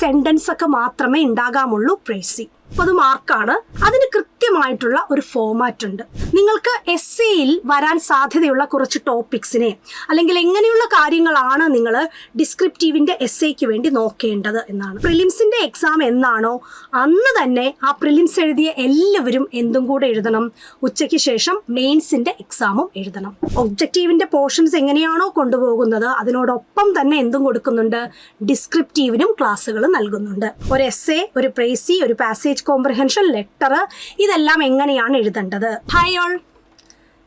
Sentence ഒക്കെ മാത്രമേ ഉണ്ടാകാമുള്ളൂ പ്രേസി. അത് മാർക്കാണ്. അതിന് കൃത്യമായിട്ടുള്ള ഒരു ഫോമാറ്റ് ഉണ്ട്. നിങ്ങൾക്ക് എസ്സേയിൽ വരാൻ സാധ്യതയുള്ള കുറച്ച് ടോപ്പിക്സിനെ അല്ലെങ്കിൽ എങ്ങനെയുള്ള കാര്യങ്ങളാണ് നിങ്ങൾ ഡിസ്ക്രിപ്റ്റീവിന്റെ എസ്സേക്ക് വേണ്ടി നോക്കേണ്ടത് എന്നാണ്. പ്രിലിംസിന്റെ എക്സാം എന്നാണോ അന്ന് തന്നെ ആ പ്രിലിംസ് എഴുതിയ എല്ലാവരും എന്തും കൂടെ എഴുതണം, ഉച്ചയ്ക്ക് ശേഷം മെയിൻസിന്റെ എക്സാമും എഴുതണം. ഒബ്ജക്റ്റീവിന്റെ പോർഷൻസ് എങ്ങനെയാണോ കൊണ്ടുപോകുന്നത് അതിനോടൊപ്പം തന്നെ എന്തും കൊടുക്കുന്നുണ്ട്, ഡിസ്ക്രിപ്റ്റീവിനും ക്ലാസ്സുകൾ നൽകുന്നുണ്ട്. ഒരു എസ്സേ, ഒരു പ്രേസി, ഒരു പാസേജ് കോംപ്രിഹെൻഷൻ, ലെറ്റർ, ഇതെല്ലാം എങ്ങനെയാണ് എഴുതേണ്ടത്. Hi all,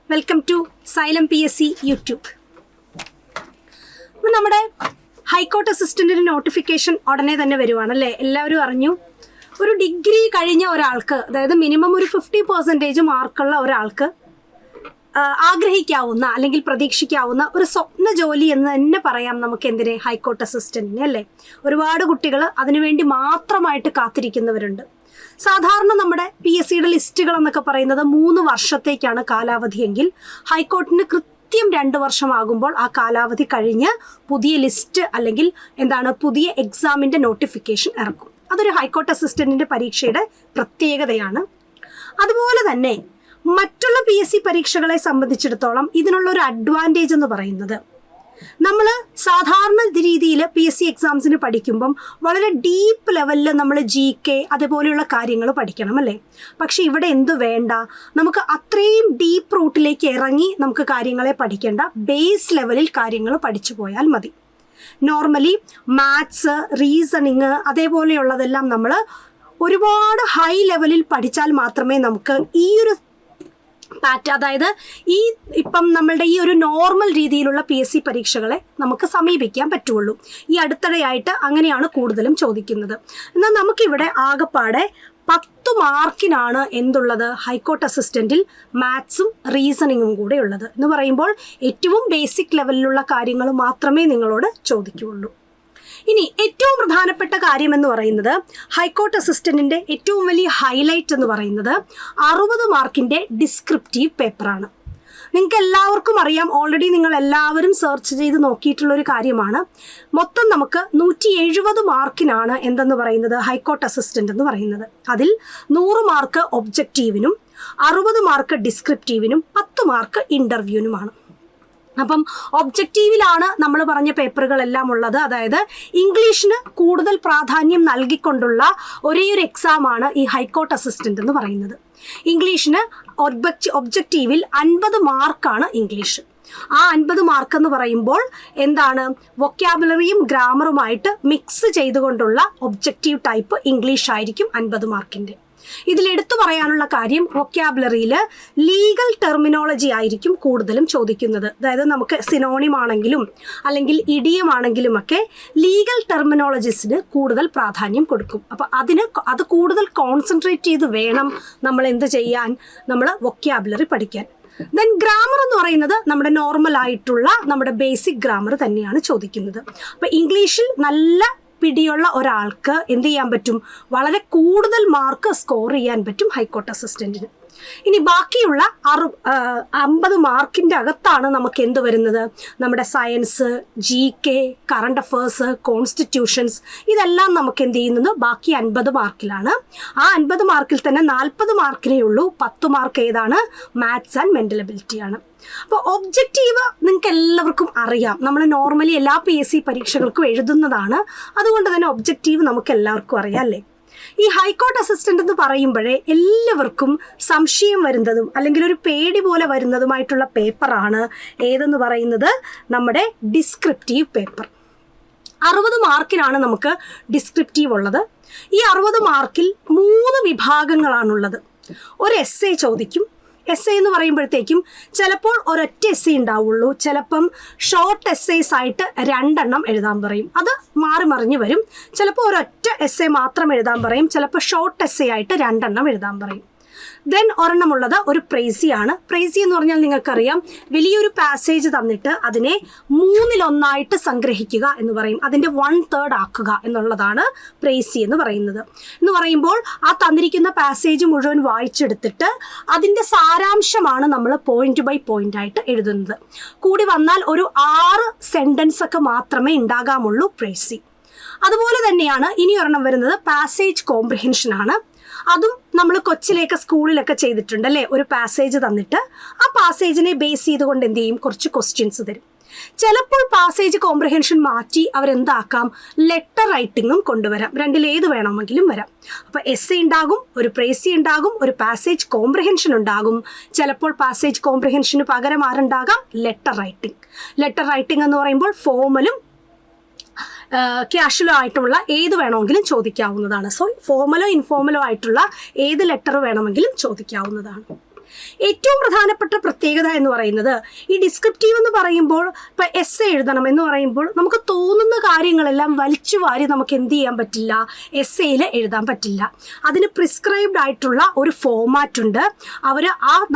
welcome to Xylem PSC YouTube. നമ്മുടെ ഹൈക്കോർട്ട് അസിസ്റ്റന്റിന് നോട്ടിഫിക്കേഷൻ ഉടനെ തന്നെ വരുവാണല്ലേ, എല്ലാവരും അറിഞ്ഞു. ഒരു ഡിഗ്രി കഴിഞ്ഞ ഒരാൾക്ക്, അതായത് മിനിമം ഒരു 50% മാർക്കുള്ള ഒരാൾക്ക് ആഗ്രഹിക്കാവുന്ന അല്ലെങ്കിൽ പ്രതീക്ഷിക്കാവുന്ന ഒരു സ്വപ്ന ജോലി എന്ന് തന്നെ പറയാം നമുക്ക്. എന്തിനെ? ഹൈക്കോർട്ട് അസിസ്റ്റന്റിനെ അല്ലേ. ഒരുപാട് കുട്ടികൾ അതിനുവേണ്ടി മാത്രമായിട്ട് കാത്തിരിക്കുന്നവരുണ്ട്. സാധാരണ നമ്മുടെ PSCയുടെ ലിസ്റ്റുകൾ എന്നൊക്കെ പറയുന്നത് 3 വർഷത്തേക്കാണ് കാലാവധിയെങ്കിൽ ഹൈക്കോർട്ടിന് കൃത്യം 2 വർഷമാകുമ്പോൾ ആ കാലാവധി കഴിഞ്ഞ് പുതിയ ലിസ്റ്റ് അല്ലെങ്കിൽ പുതിയ എക്സാമിൻ്റെ നോട്ടിഫിക്കേഷൻ ഇറക്കും. അതൊരു ഹൈക്കോർട്ട് അസിസ്റ്റന്റിൻ്റെ പരീക്ഷയുടെ പ്രത്യേകതയാണ്. അതുപോലെ തന്നെ മറ്റുള്ള PSC പരീക്ഷകളെ സംബന്ധിച്ചിടത്തോളം ഇതിനുള്ള ഒരു അഡ്വാൻറ്റേജ് എന്ന് പറയുന്നത്, നമ്മൾ സാധാരണ രീതിയിൽ PSC എക്സാംസിന് പഠിക്കുമ്പം വളരെ ഡീപ്പ് ലെവലിൽ നമ്മൾ GK അതുപോലെയുള്ള കാര്യങ്ങൾ പഠിക്കണം അല്ലേ. പക്ഷെ ഇവിടെ എന്തു വേണ്ട, നമുക്ക് അത്രയും ഡീപ്പ് റൂട്ടിലേക്ക് ഇറങ്ങി നമുക്ക് കാര്യങ്ങളെ പഠിക്കേണ്ട, ബേസ് ലെവലിൽ കാര്യങ്ങൾ പഠിച്ചു പോയാൽ മതി. നോർമലി മാത്സ്, റീസണിങ് അതേപോലെയുള്ളതെല്ലാം നമ്മൾ ഒരുപാട് ഹൈ ലെവലിൽ പഠിച്ചാൽ മാത്രമേ നമുക്ക് ഈ ഒരു അതായത് ഇപ്പം നമ്മളുടെ ഈ ഒരു നോർമൽ രീതിയിലുള്ള PSC പരീക്ഷകളെ നമുക്ക് സമീപിക്കാൻ പറ്റുള്ളൂ. ഈ അടുത്തിടെയായിട്ട് അങ്ങനെയാണ് കൂടുതലും ചോദിക്കുന്നത്. എന്നാൽ നമുക്കിവിടെ ആകെപ്പാടെ 10 മാർക്കിനാണ് എന്തുള്ളത്, ഹൈക്കോർട്ട് അസിസ്റ്റന്റിൽ മാത്സും റീസണിങ്ങും കൂടെ ഉള്ളത്. എന്ന് പറയുമ്പോൾ ഏറ്റവും ബേസിക് ലെവലിലുള്ള കാര്യങ്ങൾ മാത്രമേ നിങ്ങളോട് ചോദിക്കുകയുള്ളൂ. ഇനി ഏറ്റവും പ്രധാനപ്പെട്ട കാര്യം എന്ന് പറയുന്നത്, ഹൈക്കോർട്ട് അസിസ്റ്റന്റിന്റെ ഏറ്റവും വലിയ ഹൈലൈറ്റ് എന്ന് പറയുന്നത് 60 മാർക്കിന്റെ ഡിസ്ക്രിപ്റ്റീവ് പേപ്പറാണ്. നിങ്ങൾക്ക് എല്ലാവർക്കും അറിയാം, ഓൾറെഡി നിങ്ങൾ എല്ലാവരും സെർച്ച് ചെയ്ത് നോക്കിയിട്ടുള്ളൊരു കാര്യമാണ്. മൊത്തം നമുക്ക് 170 മാർക്കിനാണ് എന്തെന്ന് പറയുന്നത് ഹൈക്കോർട്ട് അസിസ്റ്റന്റ് എന്ന് പറയുന്നത്. അതിൽ 100 മാർക്ക് ഒബ്ജക്റ്റീവിനും 60 മാർക്ക് ഡിസ്ക്രിപ്റ്റീവിനും 10 മാർക്ക് ഇൻ്റർവ്യൂവിനുമാണ്. അപ്പം ഒബ്ജക്റ്റീവിലാണ് നമ്മൾ പറഞ്ഞ പേപ്പറുകളെല്ലാം ഉള്ളത്. അതായത് ഇംഗ്ലീഷിന് കൂടുതൽ പ്രാധാന്യം നൽകിക്കൊണ്ടുള്ള ഒരേയൊരു എക്സാമാണ് ഈ ഹൈക്കോർട്ട് അസിസ്റ്റന്റ് എന്ന് പറയുന്നത്. ഇംഗ്ലീഷിന് ഒബ്ജക്റ്റീവിൽ 50 മാർക്കാണ് ഇംഗ്ലീഷ്. ആ 50 മാർക്ക് എന്ന് പറയുമ്പോൾ വൊക്കാബുലറിയും ഗ്രാമറുമായിട്ട് മിക്സ് ചെയ്തുകൊണ്ടുള്ള ഒബ്ജക്റ്റീവ് ടൈപ്പ് ഇംഗ്ലീഷ് ആയിരിക്കും 50 മാർക്കിൻ്റെ. ഇതിലെടുത്തു പറയാനുള്ള കാര്യം, വൊക്കാബുലറിയിൽ ലീഗൽ ടെർമിനോളജി ആയിരിക്കും കൂടുതലും ചോദിക്കുന്നത്. അതായത് നമുക്ക് സിനോണിം ആണെങ്കിലും അല്ലെങ്കിൽ ഇഡിയം ആണെങ്കിലും ഒക്കെ ലീഗൽ ടെർമിനോളജീസിന് കൂടുതൽ പ്രാധാന്യം കൊടുക്കും. അപ്പോൾ അത് കൂടുതൽ കോൺസെൻട്രേറ്റ് ചെയ്ത് വേണം നമ്മൾ എന്ത് ചെയ്യാൻ, നമ്മൾ വൊക്കാബുലറി പഠിക്കാൻ. ദെൻ ഗ്രാമർ എന്ന് പറയുന്നത് നമ്മുടെ നോർമൽ ആയിട്ടുള്ള നമ്മുടെ ബേസിക് ഗ്രാമർ തന്നെയാണ് ചോദിക്കുന്നത്. അപ്പോൾ ഇംഗ്ലീഷിൽ നല്ല പിടിയുള്ള ഒരാൾക്ക് എന്ത് ചെയ്യാൻ പറ്റും, വളരെ കൂടുതൽ മാർക്ക് സ്കോർ ചെയ്യാൻ പറ്റും ഹൈക്കോർട്ട് അസിസ്റ്റന്റിന്. ഇനി ബാക്കിയുള്ള 50 മാർക്കിൻ്റെ അകത്താണ് നമുക്ക് എന്ത് വരുന്നത്, നമ്മുടെ science, GK, current affairs, constitutions, ഇതെല്ലാം നമുക്ക് എന്ത് ചെയ്യുന്നത് ബാക്കി 50 മാർക്കിലാണ്. ആ 50 മാർക്കിൽ തന്നെ 40 മാർക്കിനേ ഉള്ളൂ. 10 മാർക്ക് ഏതാണ്, മാത്സ് ആൻഡ് മെൻ്റൽ എബിലിറ്റിയാണ്. അപ്പോൾ ഒബ്ജക്റ്റീവ് നിങ്ങൾക്ക് എല്ലാവർക്കും അറിയാം, നമ്മൾ നോർമലി എല്ലാ PSC പരീക്ഷകൾക്കും എഴുതുന്നതാണ്. അതുകൊണ്ട് തന്നെ ഒബ്ജക്റ്റീവ് നമുക്ക് എല്ലാവർക്കും അറിയാം അല്ലേ. ഈ ഹൈക്കോർട്ട് അസിസ്റ്റന്റ് എന്ന് പറയുമ്പോഴേ എല്ലാവർക്കും സംശയം വരുന്നതും അല്ലെങ്കിൽ ഒരു പേടി പോലെ വരുന്നതുമായിട്ടുള്ള പേപ്പറാണ് ഏതെന്ന് പറയുന്നത് നമ്മുടെ ഡിസ്ക്രിപ്റ്റീവ് പേപ്പർ. 60 മാർക്കിനാണ് നമുക്ക് ഡിസ്ക്രിപ്റ്റീവ് ഉള്ളത്. ഈ 60 മാർക്കിൽ 3 വിഭാഗങ്ങളാണുള്ളത്. ഒരു എസ്സേ ചോദിക്കും. എസ്സേ എന്ന് പറയുമ്പോഴത്തേക്കും ചിലപ്പോൾ ഒരൊറ്റ എസ്സേ ഉണ്ടാവുള്ളൂ, ചിലപ്പം ഷോർട്ട് എസ്സേസ് ആയിട്ട് 2 എണ്ണം എഴുതാൻ പറയും. അത് മാറി മറിഞ്ഞ് വരും. ചിലപ്പോൾ ഒരൊറ്റ എസ്സേ മാത്രം എഴുതാൻ പറയും, ചിലപ്പോൾ ഷോർട്ട് എസ്സേ ആയിട്ട് 2 എണ്ണം എഴുതാൻ പറയും. ദെൻ ഒരെണ്ണമുള്ളത് ഒരു പ്രേസിയാണ്. പ്രേസി എന്ന് പറഞ്ഞാൽ നിങ്ങൾക്കറിയാം, വലിയൊരു പാസേജ് തന്നിട്ട് അതിനെ 3-1 സംഗ്രഹിക്കുക എന്ന് പറയും. അതിൻ്റെ 1/3 ആക്കുക എന്നുള്ളതാണ് പ്രേസി എന്ന് പറയുന്നത്. എന്ന് പറയുമ്പോൾ ആ തന്നിരിക്കുന്ന പാസേജ് മുഴുവൻ വായിച്ചെടുത്തിട്ട് അതിൻ്റെ സാരാംശമാണ് നമ്മൾ പോയിന്റ് ബൈ പോയിന്റ് ആയിട്ട് എഴുതുന്നത്. കൂടി വന്നാൽ ഒരു 6 സെൻറ്റൻസ് ഒക്കെ മാത്രമേ ഉണ്ടാകാമുള്ളൂ പ്രേസി. അതുപോലെ തന്നെയാണ് ഇനി ഒരെണ്ണം വരുന്നത് പാസേജ് കോംപ്രിഹെൻഷൻ ആണ്. അതും നമ്മൾ കൊച്ചിലേക്ക് സ്കൂളിലൊക്കെ ചെയ്തിട്ടുണ്ട് അല്ലേ. ഒരു പാസേജ് തന്നിട്ട് ആ പാസേജിനെ ബേസ് ചെയ്തുകൊണ്ട് എന്ത് ചെയ്യും, കുറച്ച് ക്വസ്റ്റ്യൻസ് തരും. ചിലപ്പോൾ പാസേജ് കോംപ്രിഹെൻഷൻ മാറ്റി അവരെന്താക്കാം, ലെറ്റർ റൈറ്റിങ്ങും കൊണ്ടുവരാം. രണ്ടിലേത് വേണമെങ്കിലും വരാം. അപ്പോൾ എസ്സേ ഉണ്ടാകും, ഒരു പ്രേസി ഉണ്ടാകും, ഒരു പാസേജ് കോംപ്രിഹെൻഷൻ ഉണ്ടാകും. ചിലപ്പോൾ പാസേജ് കോംപ്രിഹെൻഷന് പകരം ആരുണ്ടാകാം, ലെറ്റർ റൈറ്റിംഗ്. ലെറ്റർ റൈറ്റിംഗ് എന്ന് പറയുമ്പോൾ ഫോമലും ക്യാഷ്വലോ ആയിട്ടുള്ള ഏത് വേണമെങ്കിലും ചോദിക്കാവുന്നതാണ്. സോ ഫോമലോ ഇൻഫോമലോ ആയിട്ടുള്ള ഏത് ലെറ്റർ വേണമെങ്കിലും ചോദിക്കാവുന്നതാണ്. ഏറ്റവും പ്രധാനപ്പെട്ട പ്രത്യേകത എന്ന് പറയുന്നത് ഈ ഡിസ്ക്രിപ്റ്റീവ് എന്ന് പറയുമ്പോൾ, ഇപ്പം എസ്സേ എഴുതണം എന്ന് പറയുമ്പോൾ നമുക്ക് തോന്നുന്ന കാര്യങ്ങളെല്ലാം വലിച്ചു വാരി നമുക്ക് എന്ത് ചെയ്യാൻ പറ്റില്ല, എസ്സേയിൽ എഴുതാൻ പറ്റില്ല. അതിന് പ്രിസ്ക്രൈബ്ഡ് ആയിട്ടുള്ള ഒരു ഫോമാറ്റ് ഉണ്ട്. അവർ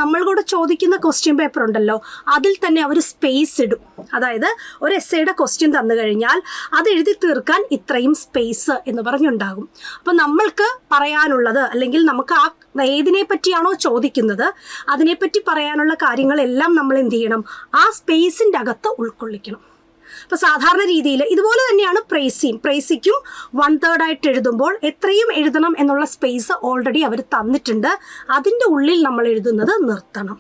നമ്മൾ കൂടെ ചോദിക്കുന്ന ക്വസ്റ്റ്യൻ പേപ്പർ ഉണ്ടല്ലോ, അതിൽ തന്നെ അവർ സ്പേസ് ഇടും. അതായത് ഒരു എസ്സേയുടെ ക്വസ്റ്റ്യൻ തന്നു കഴിഞ്ഞാൽ അത് എഴുതി തീർക്കാൻ ഇത്രയും സ്പേസ് എന്ന് പറഞ്ഞുണ്ടാകും. അപ്പം നമ്മൾക്ക് പറയാനുള്ളത്, അല്ലെങ്കിൽ നമുക്ക് ആ ഏതിനെ പറ്റിയാണോ ചോദിക്കുന്നത് അതിനെപ്പറ്റി പറയാനുള്ള കാര്യങ്ങളെല്ലാം നമ്മൾ എന്ത് ചെയ്യണം, ആ സ്പേസിൻ്റെ അകത്ത് ഉൾക്കൊള്ളിക്കണം. അപ്പോൾ സാധാരണ രീതിയിൽ ഇതുപോലെ തന്നെയാണ് പ്രേസിക്കും 1/3 ആയിട്ട് എഴുതുമ്പോൾ എത്രയും എഴുതണം എന്നുള്ള സ്പേസ് ഓൾറെഡി അവർ തന്നിട്ടുണ്ട്. അതിൻ്റെ ഉള്ളിൽ നമ്മൾ എഴുതുന്നത് നിർത്തണം.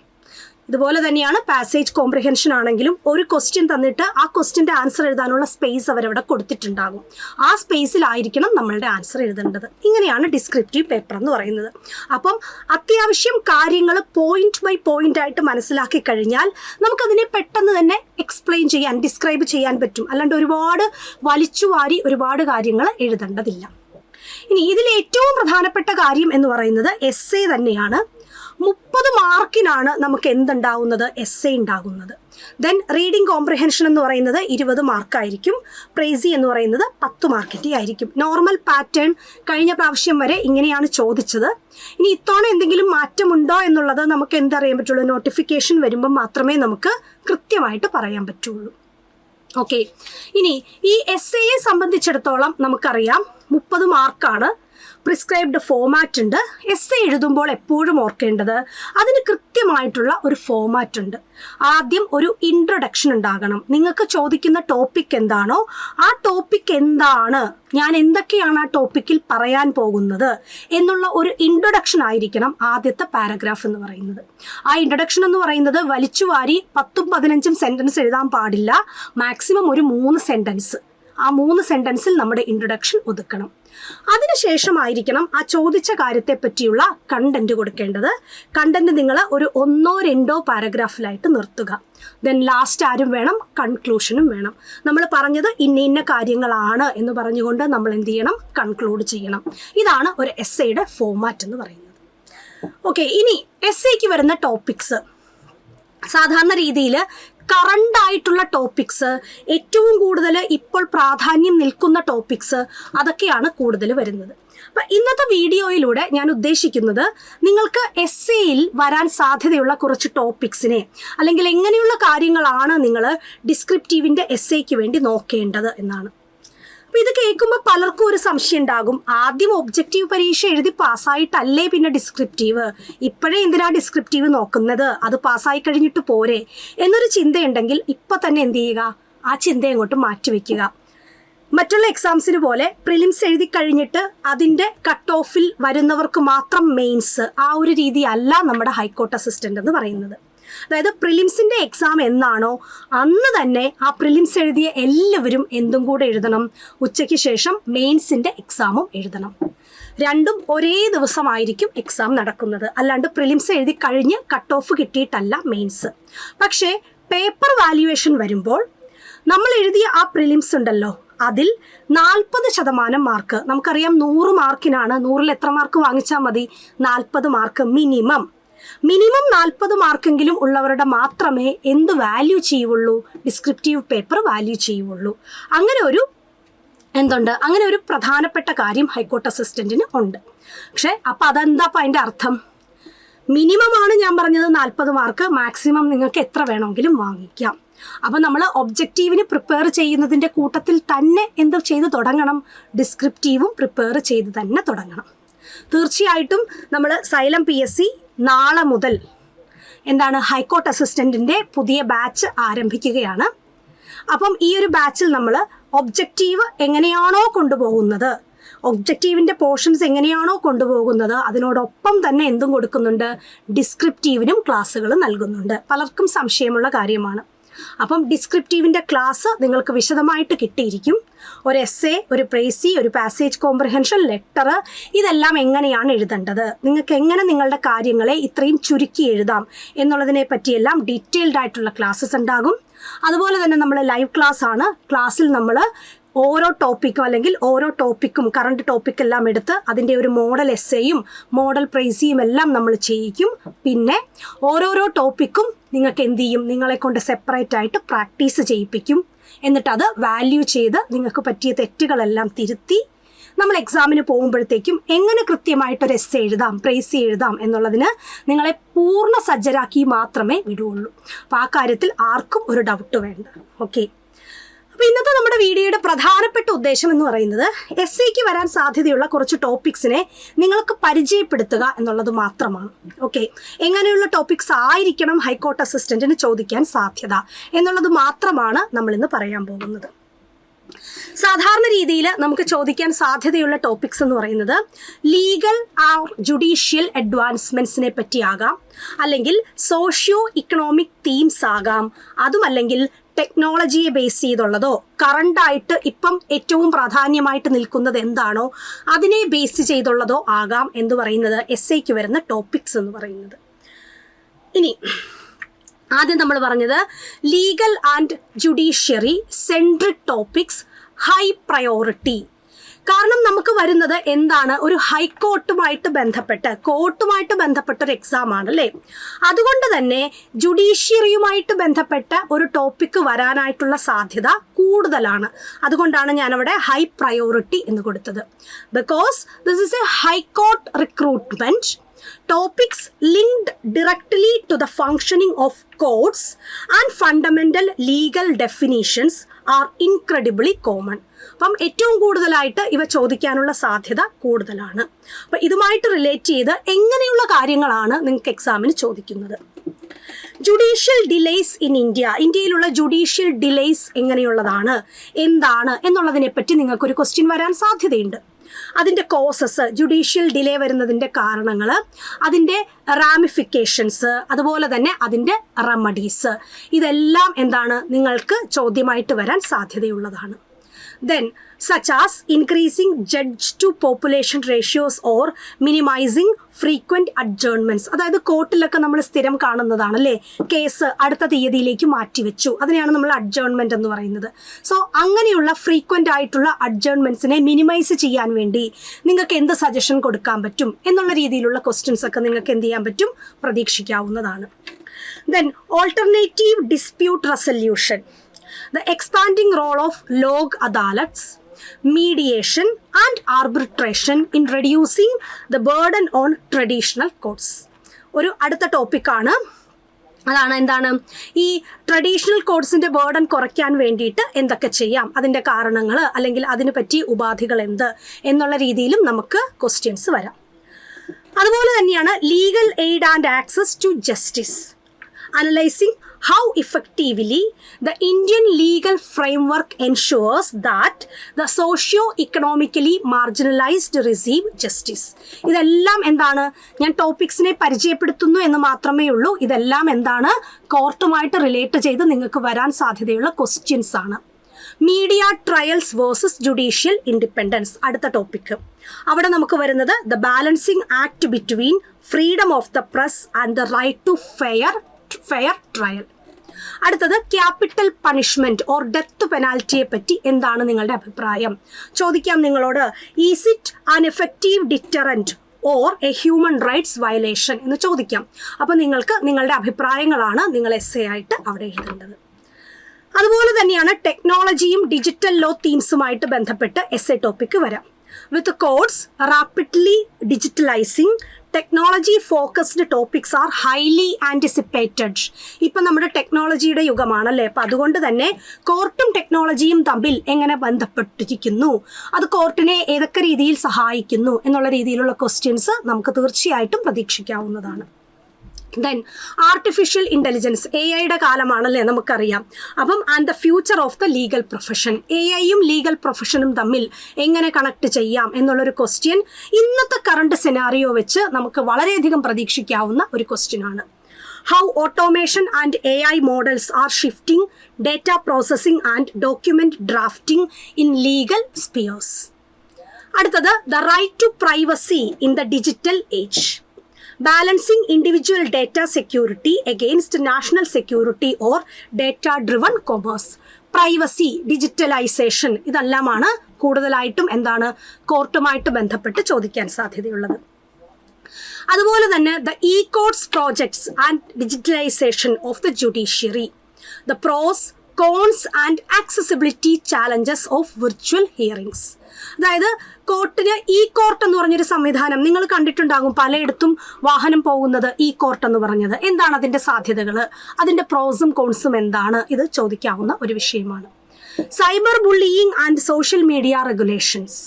ഇതുപോലെ തന്നെയാണ് പാസേജ് കോംപ്രിഹെൻഷൻ ആണെങ്കിലും ഒരു ക്വസ്റ്റ്യൻ തന്നിട്ട് ആ ക്വസ്റ്റ്യൻ്റെ ആൻസർ എഴുതാനുള്ള സ്പേസ് അവരവിടെ കൊടുത്തിട്ടുണ്ടാകും. ആ സ്പേസിലായിരിക്കണം നമ്മളുടെ ആൻസർ എഴുതേണ്ടത്. ഇങ്ങനെയാണ് ഡിസ്ക്രിപ്റ്റീവ് പേപ്പർ എന്ന് പറയുന്നത്. അപ്പം അത്യാവശ്യം കാര്യങ്ങൾ പോയിന്റ് ബൈ പോയിന്റ് ആയിട്ട് മനസ്സിലാക്കി കഴിഞ്ഞാൽ നമുക്കതിനെ പെട്ടെന്ന് തന്നെ എക്സ്പ്ലെയിൻ ചെയ്യാൻ, ഡിസ്ക്രൈബ് ചെയ്യാൻ പറ്റും. അല്ലാണ്ട് ഒരുപാട് വലിച്ചുവാരി ഒരുപാട് കാര്യങ്ങൾ എഴുതേണ്ടതില്ല. ഇനി ഇതിൽ ഏറ്റവും പ്രധാനപ്പെട്ട കാര്യം എന്ന് പറയുന്നത് എസ്സേ തന്നെയാണ്. 30 മാർക്കിനാണ് നമുക്ക് എന്തുണ്ടാവുന്നത്, എസ്സേ ഉണ്ടാകുന്നത്. ദെൻ റീഡിംഗ് കോംപ്രിഹെൻഷൻ എന്ന് പറയുന്നത് 20 മാർക്കായിരിക്കും. പ്രേസി എന്ന് പറയുന്നത് 10 മാർക്കിൻ്റെ ആയിരിക്കും. നോർമൽ പാറ്റേൺ കഴിഞ്ഞ പ്രാവശ്യം വരെ ഇങ്ങനെയാണ് ചോദിച്ചത്. ഇനി ഇത്തവണ എന്തെങ്കിലും മാറ്റമുണ്ടോ എന്നുള്ളത് നമുക്ക് എന്തറിയാൻ പറ്റുള്ളൂ, നോട്ടിഫിക്കേഷൻ വരുമ്പോൾ മാത്രമേ നമുക്ക് കൃത്യമായിട്ട് പറയാൻ പറ്റുള്ളൂ. ഓക്കെ, ഇനി ഈ എസ്സേയെ സംബന്ധിച്ചിടത്തോളം നമുക്കറിയാം 30 മാർക്കാണ്. പ്രിസ്ക്രൈബ്ഡ് ഫോമാറ്റ് ഉണ്ട്. എസ്സേ എഴുതുമ്പോൾ എപ്പോഴും ഓർക്കേണ്ടത് അതിന് കൃത്യമായിട്ടുള്ള ഒരു ഫോമാറ്റ് ഉണ്ട്. ആദ്യം ഒരു ഇൻട്രൊഡക്ഷൻ ഉണ്ടാകണം. നിങ്ങൾക്ക് ചോദിക്കുന്ന ടോപ്പിക് എന്താണോ ആ ടോപ്പിക് എന്താണ്, ഞാൻ എന്തൊക്കെയാണ് ആ ടോപ്പിക്കിൽ പറയാൻ പോകുന്നത് എന്നുള്ള ഒരു ഇൻട്രൊഡക്ഷൻ ആയിരിക്കണം ആദ്യത്തെ പാരഗ്രാഫ് എന്ന് പറയുന്നത്. ആ ഇൻട്രൊഡക്ഷൻ എന്ന് പറയുന്നത് വലിച്ചുവാരി 10ഉം 15ഉം സെൻറ്റൻസ് എഴുതാൻ പാടില്ല. മാക്സിമം ഒരു 3 സെൻറ്റൻസ്. ആ 3 സെൻറ്റൻസിൽ നമ്മുടെ ഇൻട്രൊഡക്ഷൻ ഒതുക്കണം. അതിനുശേഷമായിരിക്കണം ആ ചോദിച്ച കാര്യത്തെ പറ്റിയുള്ള കണ്ടന്റ് കൊടുക്കേണ്ടത്. കണ്ടന്റ് നിങ്ങൾ ഒരു 1-2 പാരഗ്രാഫിലായിട്ട് നിർത്തുക. ദെൻ ലാസ്റ്റ് ആരും വേണം, കൺക്ലൂഷനും വേണം. നമ്മൾ പറഞ്ഞത് ഇന്ന കാര്യങ്ങളാണ് എന്ന് പറഞ്ഞുകൊണ്ട് നമ്മൾ എന്ത് ചെയ്യണം, കൺക്ലൂഡ് ചെയ്യണം. ഇതാണ് ഒരു എസ്സേയുടെ ഫോമാറ്റ് എന്ന് പറയുന്നത്. ഓക്കെ, ഇനി എസ്സേക്ക് വരുന്ന ടോപ്പിക്സ് സാധാരണ രീതിയിൽ കറണ്ട് ആയിട്ടുള്ള ടോപ്പിക്സ്, ഏറ്റവും കൂടുതൽ ഇപ്പോൾ പ്രാധാന്യം നിൽക്കുന്ന ടോപ്പിക്സ്, അതൊക്കെയാണ് കൂടുതൽ വരുന്നത്. അപ്പം ഇന്നത്തെ വീഡിയോയിലൂടെ ഞാൻ ഉദ്ദേശിക്കുന്നത് നിങ്ങൾക്ക് എസ്സേയിൽ വരാൻ സാധ്യതയുള്ള കുറച്ച് ടോപ്പിക്സിനെ, അല്ലെങ്കിൽ എങ്ങനെയുള്ള കാര്യങ്ങളാണ് നിങ്ങൾ ഡിസ്ക്രിപ്റ്റീവിൻ്റെ എസ്സേക്ക് വേണ്ടി നോക്കേണ്ടത് എന്നാണ്. അപ്പോൾ ഇത് കേൾക്കുമ്പോൾ പലർക്കും ഒരു സംശയം ഉണ്ടാകും, ആദ്യം ഒബ്ജക്റ്റീവ് പരീക്ഷ എഴുതി പാസ്സായിട്ടല്ലേ പിന്നെ ഡിസ്ക്രിപ്റ്റീവ്, ഇപ്പോഴേ എന്തിനാ ഡിസ്ക്രിപ്റ്റീവ് നോക്കുന്നത്, അത് പാസ്സായി കഴിഞ്ഞിട്ട് പോരെ എന്നൊരു ചിന്തയുണ്ടെങ്കിൽ ഇപ്പം തന്നെ എന്ത് ചെയ്യുക, ആ ചിന്ത അങ്ങോട്ട് മാറ്റിവെക്കുക. മറ്റുള്ള എക്സാംസിന് പോലെ പ്രിലിംസ് എഴുതി കഴിഞ്ഞിട്ട് അതിൻ്റെ കട്ട് ഓഫിൽ വരുന്നവർക്ക് മാത്രം മെയിൻസ്, ആ ഒരു രീതിയല്ല നമ്മുടെ ഹൈക്കോർട്ട് അസിസ്റ്റൻ്റ് എന്ന് പറയുന്നത്. അതായത് പ്രിലിംസിൻ്റെ എക്സാം എന്നാണോ അന്ന് തന്നെ ആ പ്രിലിംസ് എഴുതിയ എല്ലാവരും എന്തും കൂടെ എഴുതണം, ഉച്ചയ്ക്ക് ശേഷം മെയിൻസിൻ്റെ എക്സാമും എഴുതണം. രണ്ടും ഒരേ ദിവസമായിരിക്കും എക്സാം നടക്കുന്നത്. അല്ലാണ്ട് പ്രിലിംസ് എഴുതി കഴിഞ്ഞ് കട്ട് ഓഫ് കിട്ടിയിട്ടല്ല മെയിൻസ്. പക്ഷേ പേപ്പർ വാല്യുവേഷൻ വരുമ്പോൾ നമ്മൾ എഴുതിയ ആ പ്രിലിംസ് ഉണ്ടല്ലോ, അതിൽ 40% മാർക്ക്, നമുക്കറിയാം 100 മാർക്കിനാണ്, 100ൽ എത്ര മാർക്ക് വാങ്ങിച്ചാൽ മതി, 40 മാർക്ക് മിനിമം 40 മാർക്കെങ്കിലും ഉള്ളവരുടെ മാത്രമേ എന്ത് വാല്യൂ ചെയ്യുള്ളൂ, ഡിസ്ക്രിപ്റ്റീവ് പേപ്പർ വാല്യൂ ചെയ്യുള്ളൂ. അങ്ങനെ ഒരു പ്രധാനപ്പെട്ട കാര്യം ഹൈക്കോർട്ട് അസിസ്റ്റൻറ്റിന് ഉണ്ട്. പക്ഷേ അപ്പം അതെന്താ അപ്പം അതിൻ്റെ അർത്ഥം, മിനിമമാണ് ഞാൻ പറഞ്ഞത് 40 മാർക്ക്, മാക്സിമം നിങ്ങൾക്ക് എത്ര വേണമെങ്കിലും വാങ്ങിക്കാം. അപ്പം നമ്മൾ ഒബ്ജക്റ്റീവിന് പ്രിപ്പയർ ചെയ്യുന്നതിൻ്റെ കൂട്ടത്തിൽ തന്നെ എന്ത് ചെയ്ത് തുടങ്ങണം, ഡിസ്ക്രിപ്റ്റീവും പ്രിപ്പയർ ചെയ്ത് തന്നെ തുടങ്ങണം. തീർച്ചയായിട്ടും നമ്മൾ സൈലം PSC നാളെ മുതൽ ഹൈക്കോർട്ട് അസിസ്റ്റൻറ്റിൻ്റെ പുതിയ ബാച്ച് ആരംഭിക്കുകയാണ്. അപ്പം ഈ ഒരു ബാച്ചിൽ നമ്മൾ ഒബ്ജക്റ്റീവ് എങ്ങനെയാണോ കൊണ്ടുപോകുന്നത്, ഒബ്ജക്റ്റീവിൻ്റെ പോർഷൻസ് എങ്ങനെയാണോ കൊണ്ടുപോകുന്നത്, അതിനോടൊപ്പം തന്നെ എന്തും കൊടുക്കുന്നുണ്ട്, ഡിസ്ക്രിപ്റ്റീവിനും ക്ലാസ്സുകൾ നൽകുന്നുണ്ട്. പലർക്കും സംശയമുള്ള കാര്യമാണ്. അപ്പം ഡിസ്ക്രിപ്റ്റീവിൻ്റെ ക്ലാസ് നിങ്ങൾക്ക് വിശദമായിട്ട് കിട്ടിയിരിക്കും. ഒരു എസ്സേ, ഒരു പ്രേസി, ഒരു പാസേജ് കോംപ്രിഹെൻഷൻ, ലെറ്റർ, ഇതെല്ലാം എങ്ങനെയാണ് എഴുതേണ്ടത്, നിങ്ങൾക്ക് എങ്ങനെ നിങ്ങളുടെ കാര്യങ്ങളെ ഇത്രയും ചുരുക്കി എഴുതാം എന്നുള്ളതിനെ പറ്റിയെല്ലാം ഡീറ്റെയിൽഡ് ആയിട്ടുള്ള ക്ലാസ്സസ് ഉണ്ടാകും. അതുപോലെ തന്നെ നമ്മൾ ലൈവ് ക്ലാസ് ആണ്. ക്ലാസ്സിൽ നമ്മൾ ഓരോ ടോപ്പിക്കും അല്ലെങ്കിൽ ഓരോ ടോപ്പിക്കും കറണ്ട് ടോപ്പിക്കെല്ലാം എടുത്ത് അതിൻ്റെ ഒരു മോഡൽ എസ്സേയും മോഡൽ പ്രൈസിയും എല്ലാം നമ്മൾ ചെയ്യിക്കും. പിന്നെ ഓരോരോ ടോപ്പിക്കും നിങ്ങൾക്ക് എന്ത് ചെയ്യും, നിങ്ങളെ കൊണ്ട് സെപ്പറേറ്റ് ആയിട്ട് പ്രാക്ടീസ് ചെയ്യിപ്പിക്കും. എന്നിട്ട് അത് വാല്യൂ ചെയ്ത് നിങ്ങൾക്ക് പറ്റിയ തെറ്റുകളെല്ലാം തിരുത്തി നമ്മൾ എക്സാമിന് പോകുമ്പോഴത്തേക്കും എങ്ങനെ കൃത്യമായിട്ടൊരു എസ്സേ എഴുതാം, പ്രൈസി എഴുതാം എന്നുള്ളതിന് നിങ്ങളെ പൂർണ്ണ സജ്ജരാക്കി മാത്രമേ വിടുകയുള്ളൂ. അപ്പോൾ ആ കാര്യത്തിൽ ആർക്കും ഒരു ഡൗട്ട് വേണ്ട. ഓക്കെ, അപ്പോൾ ഇന്നത്തെ നമ്മുടെ വീഡിയോയുടെ പ്രധാനപ്പെട്ട ഉദ്ദേശം എന്ന് പറയുന്നത് എസ്സേക്ക് വരാൻ സാധ്യതയുള്ള കുറച്ച് ടോപ്പിക്സിനെ നിങ്ങൾക്ക് പരിചയപ്പെടുത്തുക എന്നുള്ളത് മാത്രമാണ്. ഓക്കെ, എങ്ങനെയുള്ള ടോപ്പിക്സ് ആയിരിക്കണം ഹൈക്കോർട്ട് അസിസ്റ്റന്റിന് ചോദിക്കാൻ സാധ്യത എന്നുള്ളത് മാത്രമാണ് നമ്മളിന്ന് പറയാൻ പോകുന്നത്. സാധാരണ രീതിയിൽ നമുക്ക് ചോദിക്കാൻ സാധ്യതയുള്ള ടോപ്പിക്സ് എന്ന് പറയുന്നത് ലീഗൽ ആർ ജുഡീഷ്യൽ അഡ്വാൻസ്മെന്റ്സിനെ പറ്റിയാകാം, അല്ലെങ്കിൽ സോഷ്യോ ഇക്കണോമിക് തീംസ് ആകാം, അതുമല്ലെങ്കിൽ ടെക്നോളജിയെ ബേസ് ചെയ്തുള്ളതോ കറണ്ടായിട്ട് ഇപ്പം ഏറ്റവും പ്രാധാന്യമായിട്ട് നിൽക്കുന്നത് എന്താണോ അതിനെ ബേസ് ചെയ്തുള്ളതോ ആകാം എന്ന് പറയുന്നത് എസ്സേക്ക് വരുന്ന ടോപ്പിക്സ് എന്ന് പറയുന്നത്. ഇനി ആദ്യം നമ്മൾ പറഞ്ഞത് legal and judiciary centric topics high priority. കാരണം നമുക്ക് വരുന്നത് എന്താണ്, ഒരു ഹൈക്കോർട്ടുമായിട്ട് ബന്ധപ്പെട്ട് കോർട്ടുമായിട്ട് ബന്ധപ്പെട്ട ഒരു എക്സാം ആണ് അല്ലേ. അതുകൊണ്ട് തന്നെ ജുഡീഷ്യറിയുമായിട്ട് ബന്ധപ്പെട്ട ഒരു ടോപ്പിക്ക് വരാനായിട്ടുള്ള സാധ്യത കൂടുതലാണ്. അതുകൊണ്ടാണ് ഞാനവിടെ ഹൈ പ്രയോറിറ്റി എന്ന് കൊടുത്തത്. Because this is A high court recruitment. Topics linked directly to the functioning of courts and fundamental legal definitions are incredibly common. അപ്പം ഏറ്റവും കൂടുതലായിട്ട് ഇവ ചോദിക്കാനുള്ള സാധ്യത കൂടുതലാണ്. അപ്പം ഇതുമായിട്ട് റിലേറ്റ് ചെയ്ത് എങ്ങനെയുള്ള കാര്യങ്ങളാണ് നിങ്ങൾക്ക് എക്സാമിന് ചോദിക്കുന്നത്. ജുഡീഷ്യൽ ഡിലേസ് ഇൻ ഇന്ത്യയിലുള്ള ജുഡീഷ്യൽ ഡിലേസ് എങ്ങനെയുള്ളതാണ്, എന്താണ് എന്നുള്ളതിനെപ്പറ്റി നിങ്ങൾക്കൊരു ക്വസ്റ്റ്യൻ വരാൻ സാധ്യതയുണ്ട്. അതിൻ്റെ കോസസ്, ജുഡീഷ്യൽ ഡിലേ വരുന്നതിൻ്റെ കാരണങ്ങൾ, അതിൻ്റെ റാമിഫിക്കേഷൻസ്, അതുപോലെ തന്നെ അതിൻ്റെ റെമഡീസ്, ഇതെല്ലാം എന്താണ് നിങ്ങൾക്ക് ചോദ്യമായിട്ട് വരാൻ സാധ്യതയുള്ളതാണ്. Then, such as increasing judge to population ratios or minimizing frequent adjournments. അതായത് കോർട്ടിലൊക്കെ നമ്മൾ സ്ഥിരം കാണുന്നതാണ് അല്ലേ, കേസ് അടുത്ത തീയതിയിലേക്ക് മാറ്റിവെച്ചു, അതിനെയാണ് നമ്മൾ അഡ്ജേൺമെൻറ്റ് എന്ന് പറയുന്നത്. സോ അങ്ങനെയുള്ള ഫ്രീക്വൻ്റ് ആയിട്ടുള്ള അഡ്ജേൺമെൻറ്റ്സിനെ മിനിമൈസ് ചെയ്യാൻ വേണ്ടി നിങ്ങൾക്ക് എന്ത് സജഷൻ കൊടുക്കാൻ പറ്റും എന്നുള്ള രീതിയിലുള്ള ക്വസ്റ്റ്യൻസ് ഒക്കെ നിങ്ങൾക്ക് എന്ത് ചെയ്യാൻ പറ്റും, പ്രതീക്ഷിക്കാവുന്നതാണ്. Then, alternative dispute resolution. The expanding role of log adalats, mediation and arbitration in reducing the burden on traditional courts. ഒരു അടുത്ത ടോപ്പിക്കാണ്. അതാണ് എന്താണ് ഈ ട്രഡീഷണൽ കോഡ്സിൻ്റെ ബേർഡൻ കുറയ്ക്കാൻ വേണ്ടിയിട്ട് എന്തൊക്കെ ചെയ്യാം, അതിൻ്റെ കാരണങ്ങൾ അല്ലെങ്കിൽ അതിന് പറ്റിയ ഉപാധികൾ എന്ത് എന്നുള്ള രീതിയിലും നമുക്ക് ക്വസ്റ്റ്യൻസ് വരാം. അതുപോലെ തന്നെയാണ് legal aid and access to justice. Analyzing how effectively the Indian legal framework ensures that the socio-economically marginalized receive justice. ഇതെല്ലാം എന്താണ്, ഞാൻ ടോപ്പിക്സിനെ പരിചയപ്പെടുത്തുന്നു എന്ന് മാത്രമേ ഉള്ളൂ. ഇതെല്ലാം എന്താണ്, കോർട്ടുമായിട്ട് റിലേറ്റ് ചെയ്ത് നിങ്ങൾക്ക് വരാൻ സാധ്യതയുള്ള ക്വസ്റ്റ്യൻസ് ആണ്. Media trials versus judicial independence അടുത്ത ടോപ്പിക്ക്. അവിടെ നമുക്ക് വരുന്നത് the balancing act between freedom of the press and the right to fair trial. അടുത്തത് ക്യാപിറ്റൽ പണിഷ്മെന്റ് ഓർ ഡെത്ത് പെനാൽറ്റിയെ പറ്റി എന്താണ് നിങ്ങളുടെ അഭിപ്രായം ചോദിക്കാം നിങ്ങളോട്. Is it an effective deterrent or a human rights violation എന്ന് ചോദിക്കാം. അപ്പോൾ നിങ്ങൾക്ക് നിങ്ങളുടെ അഭിപ്രായങ്ങളാണ് നിങ്ങൾ എസ്സേ ആയിട്ട് അവിടെ എഴുതേണ്ടത്. അതുപോലെ തന്നെയാണ് ടെക്നോളജിയും ഡിജിറ്റൽ ലോ തീംസുമായിട്ട് ബന്ധപ്പെട്ട് എസ്സേ ടോപ്പിക്ക് വരാം. With courts rapidly digitalising technology focused topics are highly anticipated. ഇപ്പം നമ്മുടെ ടെക്നോളജിയുടെ യുഗമാണല്ലേ, അപ്പം അതുകൊണ്ട് തന്നെ കോർട്ടും ടെക്നോളജിയും തമ്മിൽ എങ്ങനെ ബന്ധപ്പെട്ടിരിക്കുന്നു, അത് കോർട്ടിനെ ഏതൊക്കെ രീതിയിൽ സഹായിക്കുന്നു എന്നുള്ള രീതിയിലുള്ള ക്വസ്റ്റ്യൻസ് നമുക്ക് തീർച്ചയായിട്ടും പ്രതീക്ഷിക്കാവുന്നതാണ്. ദെൻ ആർട്ടിഫിഷ്യൽ ഇൻ്റലിജൻസ്, AI കാലമാണല്ലേ നമുക്കറിയാം. അപ്പം and the future of the legal profession, AI legal പ്രൊഫഷനും തമ്മിൽ എങ്ങനെ കണക്ട് ചെയ്യാം എന്നുള്ളൊരു ക്വസ്റ്റ്യൻ ഇന്നത്തെ കറണ്ട് സെനാറിയോ വെച്ച് നമുക്ക് വളരെയധികം പ്രതീക്ഷിക്കാവുന്ന ഒരു ക്വസ്റ്റ്യൻ ആണ്. How automation and AI models are shifting data processing and document drafting in legal spheres. അടുത്തത് the right to privacy in the digital age, balancing individual data security against national security or data driven commerce. Privacy, digitalisation, ഇതെല്ലാമാണ് കൂടുതലായിട്ടും എന്താണ് കോർട്ടുമായിട്ട് ബന്ധപ്പെട്ട് ചോദിക്കാൻ സാധ്യതയുള്ളത്. അതുപോലെ തന്നെ ദ courts projects and digitalisation of the judiciary, the pros cons and accessibility challenges of virtual hearings. അതായത് കോർട്ടിന് കോർട്ട് എന്ന് പറഞ്ഞൊരു സംവിധാനം നിങ്ങൾ കണ്ടിട്ടുണ്ടാകും, പലയിടത്തും വാഹനം പോകുന്നത് കോർട്ട് എന്ന് പറഞ്ഞത്. എന്താണ് അതിൻ്റെ സാധ്യതകൾ, അതിൻ്റെ പ്രോസും കോൺസും എന്താണ്, ഇത് ചോദിക്കാവുന്ന ഒരു വിഷയമാണ്. Cyber bullying and social media regulations,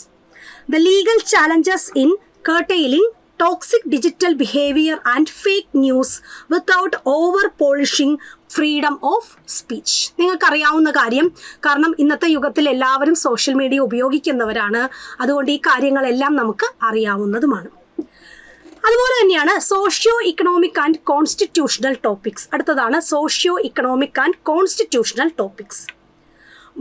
the legal challenges in curtailing toxic digital behavior and fake news without over polishing freedom of speech. നിങ്ങൾക്കറിയാവുന്ന കാര്യം, കാരണം ഇന്നത്തെ യുഗത്തിൽ എല്ലാവരും സോഷ്യൽ മീഡിയ ഉപയോഗിക്കുന്നവരാണ്, അതുകൊണ്ട് ഈ കാര്യങ്ങളെല്ലാം നമുക്ക് അറിയാവുന്നതുമാണ്. അതുപോലെ തന്നെയാണ് socio economic and constitutional topics. അടുത്തതാണ് socio economic and constitutional topics.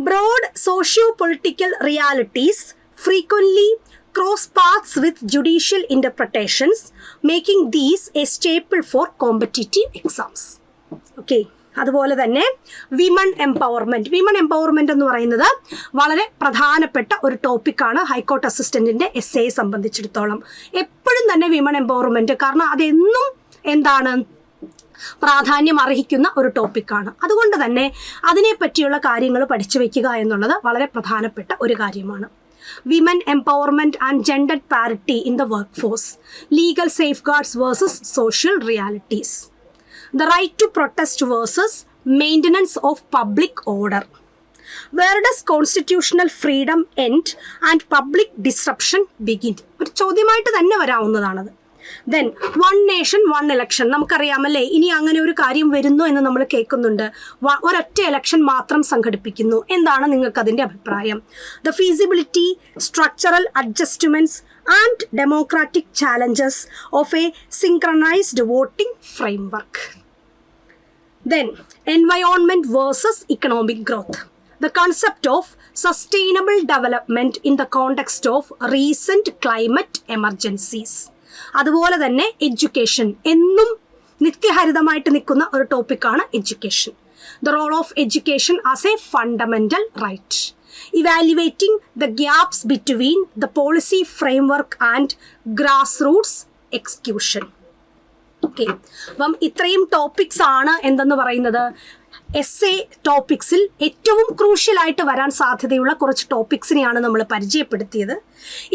Broad socio political realities frequently cross paths with judicial interpretations, making these a staple for competitive exams. Okay. അതുപോലെ തന്നെ വിമൺ എംപവർമെൻറ്റ് എന്ന് പറയുന്നത് വളരെ പ്രധാനപ്പെട്ട ഒരു ടോപ്പിക്കാണ് ഹൈക്കോർട്ട് അസിസ്റ്റൻറ്റിൻ്റെ എസ്സേയെ സംബന്ധിച്ചിടത്തോളം. എപ്പോഴും തന്നെ വിമൺ എംപവർമെൻറ്റ്, കാരണം അതെന്നും എന്താണ് പ്രാധാന്യം അർഹിക്കുന്ന ഒരു ടോപ്പിക്കാണ്. അതുകൊണ്ട് തന്നെ അതിനെപ്പറ്റിയുള്ള കാര്യങ്ങൾ പഠിച്ചു വയ്ക്കുക എന്നുള്ളത് വളരെ പ്രധാനപ്പെട്ട ഒരു കാര്യമാണ്. Women empowerment and gender parity in the workforce, legal safeguards versus social realities, the right to protest versus maintenance of public order, where does constitutional freedom end and public disruption begin? ഒരു ചോദ്യമായിട്ട് തന്നെ വരാവുന്നതാണത്. Then one nation one election, നമുക്കറിയാമല്ലേ ഇനി അങ്ങനെ ഒരു കാര്യം വരുന്നു എന്ന് നമ്മൾ കേൾക്കുന്നുണ്ട്. ഒരൊറ്റ ഇലക്ഷൻ മാത്രം സംഘടിപ്പിക്കുന്നു. എന്താണ് നിങ്ങൾക്ക് അതിൻ്റെ അഭിപ്രായം? The feasibility, structural adjustments and democratic challenges of A synchronised voting framework. Then environment versus economic growth, the concept of sustainable development in the context of recent climate emergencies. അതുപോലെ തന്നെ എഡ്യൂക്കേഷൻ, എന്നും നിത്യഹരിതമായിട്ട് നിൽക്കുന്ന ഒരു ടോപ്പിക്കാണ് education. The role of education as a fundamental right, evaluating the gaps between the policy framework and grass roots execution. Okay, അപ്പം ഇത്രയും topics ആണ് എന്തെന്ന് പറയുന്നത് എസ് എ ടോപ്പിക്സിൽ ഏറ്റവും ക്രൂഷ്യലായിട്ട് വരാൻ സാധ്യതയുള്ള കുറച്ച് ടോപ്പിക്സിനെയാണ് നമ്മൾ പരിചയപ്പെടുത്തിയത്.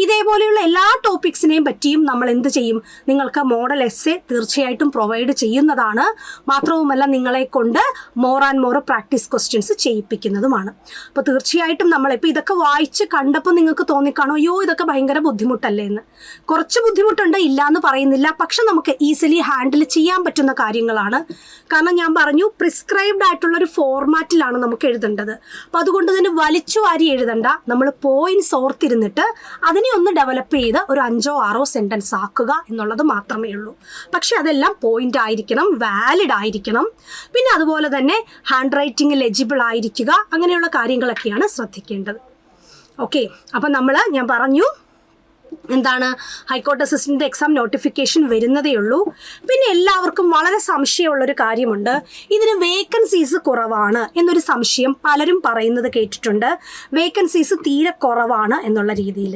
ഇതേപോലെയുള്ള എല്ലാ ടോപ്പിക്സിനെയും പറ്റിയും നമ്മൾ എന്ത് ചെയ്യും, നിങ്ങൾക്ക് മോഡൽ എസ് എ തീർച്ചയായിട്ടും പ്രൊവൈഡ് ചെയ്യുന്നതാണ്. മാത്രവുമല്ല നിങ്ങളെ കൊണ്ട് more and more practice questions ചെയ്യിപ്പിക്കുന്നതുമാണ്. അപ്പോൾ തീർച്ചയായിട്ടും നമ്മളിപ്പോൾ ഇതൊക്കെ വായിച്ച് കണ്ടപ്പോൾ നിങ്ങൾക്ക് തോന്നിക്കാണോ അയ്യോ ഇതൊക്കെ ഭയങ്കര ബുദ്ധിമുട്ടല്ലേ എന്ന്. കുറച്ച് ബുദ്ധിമുട്ടുണ്ട്, ഇല്ല എന്ന് പറയുന്നില്ല, പക്ഷെ നമുക്ക് ഈസിലി ഹാൻഡിൽ ചെയ്യാൻ പറ്റുന്ന കാര്യങ്ങളാണ്. കാരണം ഞാൻ പറഞ്ഞു പ്രിസ്ക്രൈബ്ഡ് ആയിട്ടുള്ളൊരു ഫോർമാറ്റിലാണ് നമുക്ക് എഴുതേണ്ടത്. അപ്പോൾ അതുകൊണ്ട് തന്നെ വലിച്ചു വാരി എഴുതണ്ട, നമ്മൾ പോയിന്റ്സ് ഓർത്തിരുന്നിട്ട് അതിനെ ഒന്ന് ഡെവലപ്പ് ചെയ്ത് ഒരു 5-6 സെൻറ്റൻസ് ആക്കുക എന്നുള്ളത് മാത്രമേ ഉള്ളൂ. പക്ഷെ അതെല്ലാം പോയിന്റ് ആയിരിക്കണം, വാലിഡ് ആയിരിക്കണം, പിന്നെ അതുപോലെ തന്നെ ഹാൻഡ് റൈറ്റിംഗ് ലെജിബിൾ ആയിരിക്കുക, അങ്ങനെയുള്ള കാര്യങ്ങളൊക്കെയാണ് ശ്രദ്ധിക്കേണ്ടത്. ഓക്കെ, അപ്പം ഞാൻ പറഞ്ഞു എന്താണ് ഹൈക്കോർട്ട് അസിസ്റ്റൻ്റ് എക്സാം നോട്ടിഫിക്കേഷൻ വരുന്നതേ ഉള്ളൂ. പിന്നെ എല്ലാവർക്കും വളരെ സംശയമുള്ളൊരു കാര്യമുണ്ട്, ഇതിന് വേക്കൻസീസ് കുറവാണ് എന്നൊരു സംശയം പലരും പറയുന്നത് കേട്ടിട്ടുണ്ട്. വേക്കൻസീസ് തീരെ കുറവാണ് എന്നുള്ള രീതിയിൽ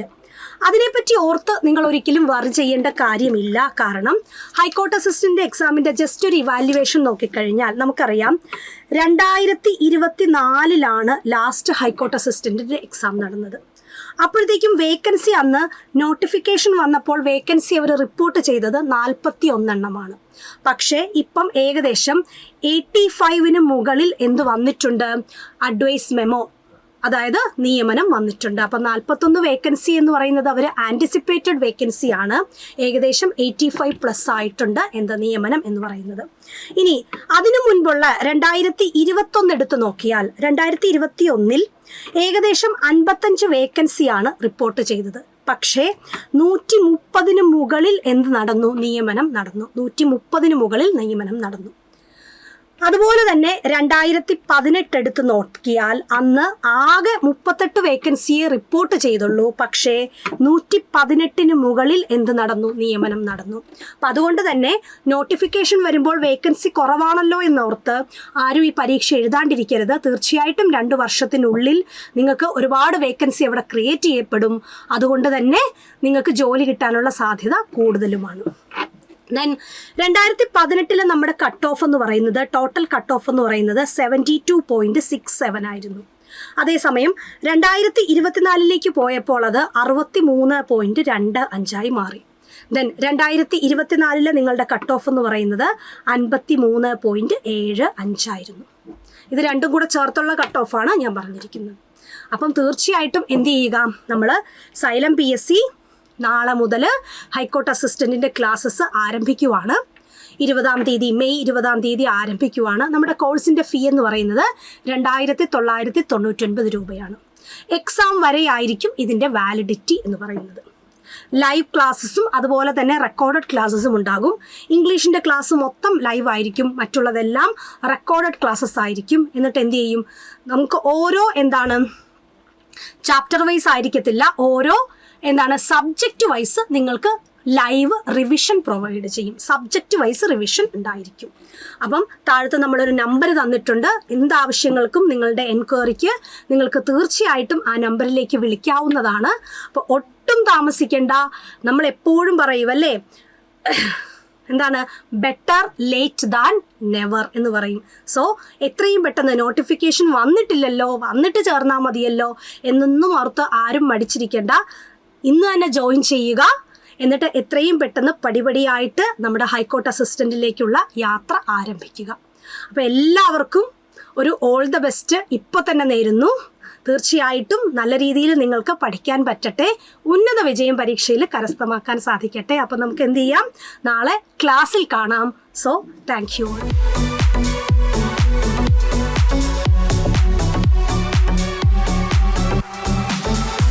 അതിനെപ്പറ്റി ഓർത്ത് നിങ്ങൾ ഒരിക്കലും വറി ചെയ്യേണ്ട കാര്യമില്ല. കാരണം ഹൈക്കോർട്ട് അസിസ്റ്റൻ്റ് എക്സാമിൻ്റെ ജസ്റ്റ് ഒരു ഇവാലുവേഷൻ നോക്കിക്കഴിഞ്ഞാൽ നമുക്കറിയാം 2024 ലാസ്റ്റ് ഹൈക്കോർട്ട് അസിസ്റ്റൻ്റിൻ്റെ എക്സാം നടന്നത്. അപ്പോഴത്തേക്കും വേക്കൻസി അന്ന് നോട്ടിഫിക്കേഷൻ വന്നപ്പോൾ വേക്കൻസി അവർ റിപ്പോർട്ട് ചെയ്തത് 41 പക്ഷേ ഇപ്പം ഏകദേശം 85 മുകളിൽ എന്ത് വന്നിട്ടുണ്ട്, അഡ്വൈസ് മെമ്മോ അതായത് നിയമനം വന്നിട്ടുണ്ട്. അപ്പം 41 വേക്കൻസി എന്ന് പറയുന്നത് അവർ ആൻറ്റിസിപ്പേറ്റഡ് വേക്കൻസി ആണ്. ഏകദേശം 85+ ആയിട്ടുണ്ട് എന്താ നിയമനം എന്ന് പറയുന്നത്. ഇനി അതിനു മുൻപുള്ള 2021 എടുത്തു നോക്കിയാൽ 2021 ഏകദേശം 55 വേക്കൻസിയാണ് റിപ്പോർട്ട് ചെയ്തത്. പക്ഷേ 130 മുകളിൽ എന്ത് നടന്നു? നിയമനം നടന്നു. 130 മുകളിൽ നിയമനം നടന്നു. അതുപോലെ തന്നെ 2018 എടുത്ത് നോക്കിയാൽ അന്ന് ആകെ 38 വേക്കൻസിയെ റിപ്പോർട്ട് ചെയ്തുള്ളൂ. പക്ഷേ 118 മുകളിൽ എന്ത് നടന്നു? നിയമനം നടന്നു. അപ്പം അതുകൊണ്ട് തന്നെ നോട്ടിഫിക്കേഷൻ വരുമ്പോൾ വേക്കൻസി കുറവാണല്ലോ എന്നോർത്ത് ആരും ഈ പരീക്ഷ എഴുതാണ്ടിരിക്കരുത്. തീർച്ചയായിട്ടും 2 വർഷത്തിനുള്ളിൽ നിങ്ങൾക്ക് ഒരുപാട് വേക്കൻസി അവിടെ ക്രിയേറ്റ് ചെയ്യപ്പെടും. അതുകൊണ്ട് തന്നെ നിങ്ങൾക്ക് ജോലി കിട്ടാനുള്ള സാധ്യത കൂടുതലുമാണ്. ദെൻ 2018 നമ്മുടെ കട്ട് ഓഫ് എന്ന് പറയുന്നത്, ടോട്ടൽ കട്ട് ഓഫ് എന്ന് പറയുന്നത് 72.67 ആയിരുന്നു. അതേസമയം 2024 പോയപ്പോൾ അത് 63.25 മാറി. ദെൻ 2024 നിങ്ങളുടെ കട്ട് ഓഫ് എന്ന് പറയുന്നത് 53.75 ആയിരുന്നു. ഇത് രണ്ടും കൂടെ ചേർത്തുള്ള കട്ട് ഓഫാണ് ഞാൻ പറഞ്ഞിരിക്കുന്നത്. അപ്പം തീർച്ചയായിട്ടും എന്ത് ചെയ്യുക, നമ്മൾ സൈലം PSC നാളെ മുതൽ ഹൈക്കോർട്ട് അസിസ്റ്റൻറ്റിൻ്റെ ക്ലാസ്സസ് ആരംഭിക്കുവാണ്. 20-ാം തീയതി, മെയ് 20-ാം തീയതി ആരംഭിക്കുവാണ്. നമ്മുടെ കോഴ്സിൻ്റെ ഫീ എന്ന് പറയുന്നത് 2999 രൂപയാണ്. എക്സാം വരെ ആയിരിക്കും ഇതിൻ്റെ വാലിഡിറ്റി എന്ന് പറയുന്നത്. ലൈവ് ക്ലാസ്സസും അതുപോലെ തന്നെ റെക്കോർഡഡ് ക്ലാസ്സസും ഉണ്ടാകും. ഇംഗ്ലീഷിൻ്റെ ക്ലാസ് മൊത്തം ലൈവ് ആയിരിക്കും, മറ്റുള്ളതെല്ലാം റെക്കോർഡഡ് ക്ലാസ്സസ് ആയിരിക്കും. എന്നിട്ട് എന്ത് ചെയ്യും, നമുക്ക് ഓരോ ചാപ്റ്റർ വൈസ് ആയിരിക്കത്തില്ല, ഓരോ സബ്ജക്റ്റ് വൈസ് നിങ്ങൾക്ക് ലൈവ് റിവിഷൻ പ്രൊവൈഡ് ചെയ്യും. സബ്ജക്റ്റ് വൈസ് റിവിഷൻ ഉണ്ടായിരിക്കും. അപ്പം താഴത്ത് നമ്മളൊരു നമ്പർ തന്നിട്ടുണ്ട്. എന്താവശ്യങ്ങൾക്കും നിങ്ങളുടെ എൻക്വയറിക്ക് നിങ്ങൾക്ക് തീർച്ചയായിട്ടും ആ നമ്പറിലേക്ക് വിളിക്കാവുന്നതാണ്. അപ്പോൾ ഒട്ടും താമസിക്കേണ്ട. നമ്മൾ എപ്പോഴും പറയുമല്ലേ, ബെറ്റർ ലേറ്റ് ദാൻ നെവർ എന്ന് പറയും. സോ എത്രയും പെട്ടെന്ന്, നോട്ടിഫിക്കേഷൻ വന്നിട്ടില്ലല്ലോ, വന്നിട്ട് ചേർന്നാൽ മതിയല്ലോ എന്നൊന്നും ഓർത്ത് ആരും മടിച്ചിരിക്കേണ്ട. ഇന്ന് തന്നെ ജോയിൻ ചെയ്യുക. എന്നിട്ട് എത്രയും പെട്ടെന്ന് പടിപടിയായിട്ട് നമ്മുടെ ഹൈക്കോർട്ട് അസിസ്റ്റൻറ്റിലേക്കുള്ള യാത്ര ആരംഭിക്കുക. അപ്പോൾ എല്ലാവർക്കും ഒരു ഓൾ ദ ബെസ്റ്റ് ഇപ്പോൾ തന്നെ നേരുന്നു. തീർച്ചയായിട്ടും നല്ല രീതിയിൽ നിങ്ങൾക്ക് പഠിക്കാൻ പറ്റട്ടെ, ഉന്നത വിജയം പരീക്ഷയിൽ കരസ്ഥമാക്കാൻ സാധിക്കട്ടെ. അപ്പോൾ നമുക്ക് എന്ത് ചെയ്യാം, നാളെ ക്ലാസ്സിൽ കാണാം. So thank you.